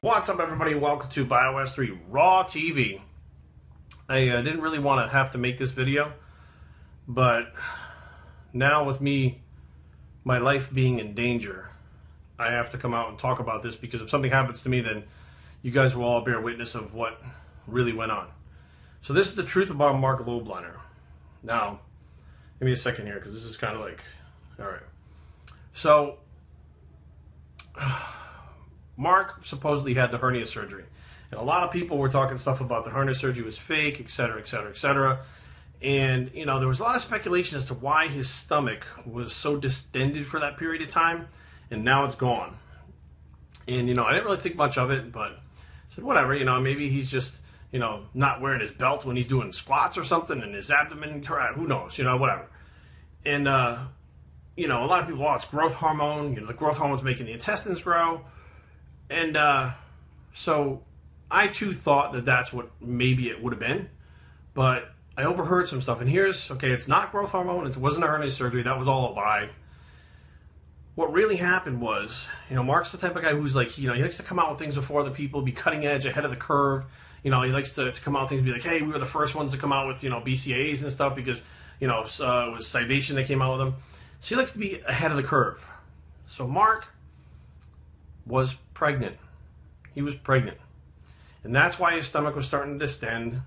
What's up, everybody? Welcome to Bios3 Raw TV. I didn't really want to have to make this video, but now with my life being in danger, I have to come out and talk about this, because if something happens to me, then you guys will all bear witness of what really went on. So this is the truth about Mark LOBLINER. Now, give me a second here, because this is kind of like, all right. So, Mark supposedly had the hernia surgery, and a lot of people were talking stuff about the hernia surgery was fake, etc., etc., etc. And you know, there was a lot of speculation as to why his stomach was so distended for that period of time, and now it's gone. And you know, I didn't really think much of it, but I said whatever. You know, maybe he's just, you know, not wearing his belt when he's doing squats or something, and his abdomen, who knows? You know, whatever. And you know, a lot of people, oh, it's growth hormone. You know, the growth hormone's making the intestines grow. And so I too thought that that's what maybe it would have been, but I overheard some stuff. And here's, okay, it's not growth hormone. It wasn't a hernia surgery. That was all a lie. What really happened was, you know, Mark's the type of guy who's like, you know, he likes to come out with things before other people, be cutting edge, ahead of the curve. You know, he likes to come out with things, be like, hey, we were the first ones to come out with, you know, BCAAs and stuff, because, you know, it was Scivation that came out with them. So he likes to be ahead of the curve. So Mark was pregnant. He was pregnant. And that's why his stomach was starting to distend.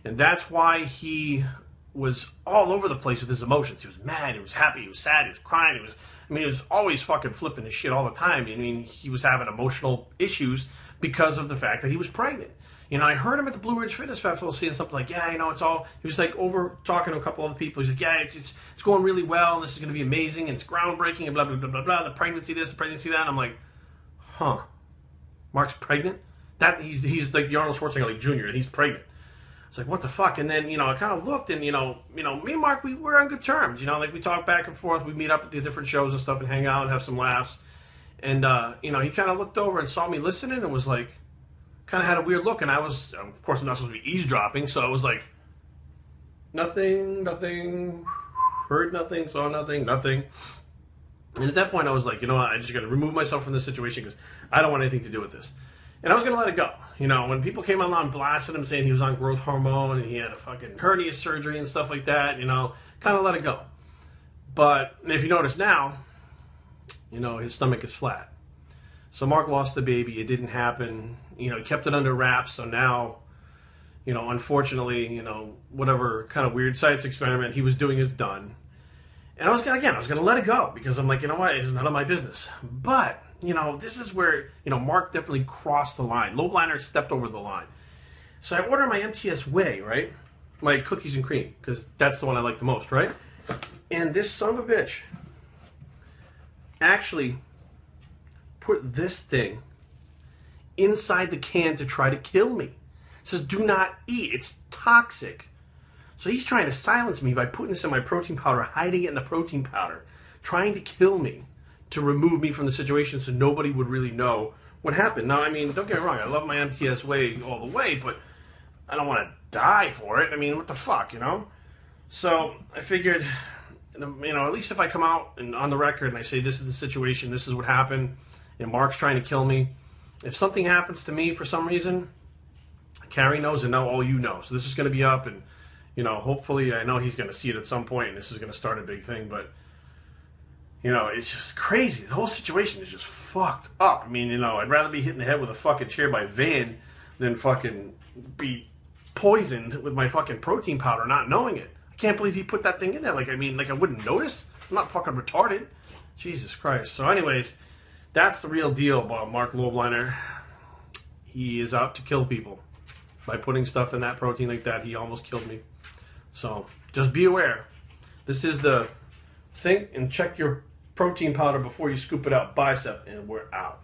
And that's why he was all over the place with his emotions. He was mad, he was happy, he was sad, he was crying, he was always fucking flipping his shit all the time. I mean, he was having emotional issues because of the fact that he was pregnant. You know, I heard him at the Blue Ridge Fitness Festival saying something like, yeah, you know, it's all, he was like over talking to a couple other people. He's like, yeah, it's going really well, and this is going to be amazing, and it's groundbreaking, and blah, blah, blah, blah, blah, the pregnancy this, the pregnancy that. And I'm like, huh, Mark's pregnant? He's like the Arnold Schwarzenegger, like Jr., he's pregnant. It's like, what the fuck? And then, you know, I kind of looked, and, you know, me and Mark, we're on good terms. You know, like, we talk back and forth, we meet up at the different shows and stuff and hang out and have some laughs. And, you know, he kind of looked over and saw me listening and was like, kind of had a weird look. And I was, of course, I'm not supposed to be eavesdropping, so I was like, nothing, heard nothing, saw nothing. And at that point, I was like, you know what, I just got to remove myself from this situation, because I don't want anything to do with this. And I was going to let it go. You know, when people came online and blasted him, saying he was on growth hormone and he had a fucking hernia surgery and stuff like that, you know, kind of let it go. But if you notice now, you know, his stomach is flat. So Mark lost the baby. It didn't happen. You know, he kept it under wraps. So now, you know, unfortunately, you know, whatever kind of weird science experiment he was doing is done. And I was going to let it go, because I'm like, you know what, it's none of my business. But, you know, this is where, you know, Mark definitely crossed the line. LOBLINER stepped over the line. So I ordered my MTS Whey, right? My cookies and cream, because that's the one I like the most, right? And this son of a bitch actually put this thing inside the can to try to kill me. It says, do not eat. It's toxic. So he's trying to silence me by putting this in my protein powder, hiding it in the protein powder, trying to kill me, to remove me from the situation so nobody would really know what happened. Now, I mean, don't get me wrong, I love my MTS Whey all the way, but I don't want to die for it. I mean, what the fuck, you know? So I figured, you know, at least if I come out and on the record and I say this is the situation, this is what happened, and Mark's trying to kill me, if something happens to me for some reason, Kari knows, and now all you know. So this is going to be up, and you know, hopefully, I know he's going to see it at some point, and this is going to start a big thing, but, you know, it's just crazy. The whole situation is just fucked up. I mean, you know, I'd rather be hit in the head with a fucking chair by a van than fucking be poisoned with my fucking protein powder not knowing it. I can't believe he put that thing in there. Like, I mean, like, I wouldn't notice. I'm not fucking retarded. Jesus Christ. So anyways, that's the real deal about Mark LOBLINER. He is out to kill people. By putting stuff in that protein like that, he almost killed me. So, just be aware. This is the think and check your protein powder before you scoop it out bicep, and we're out.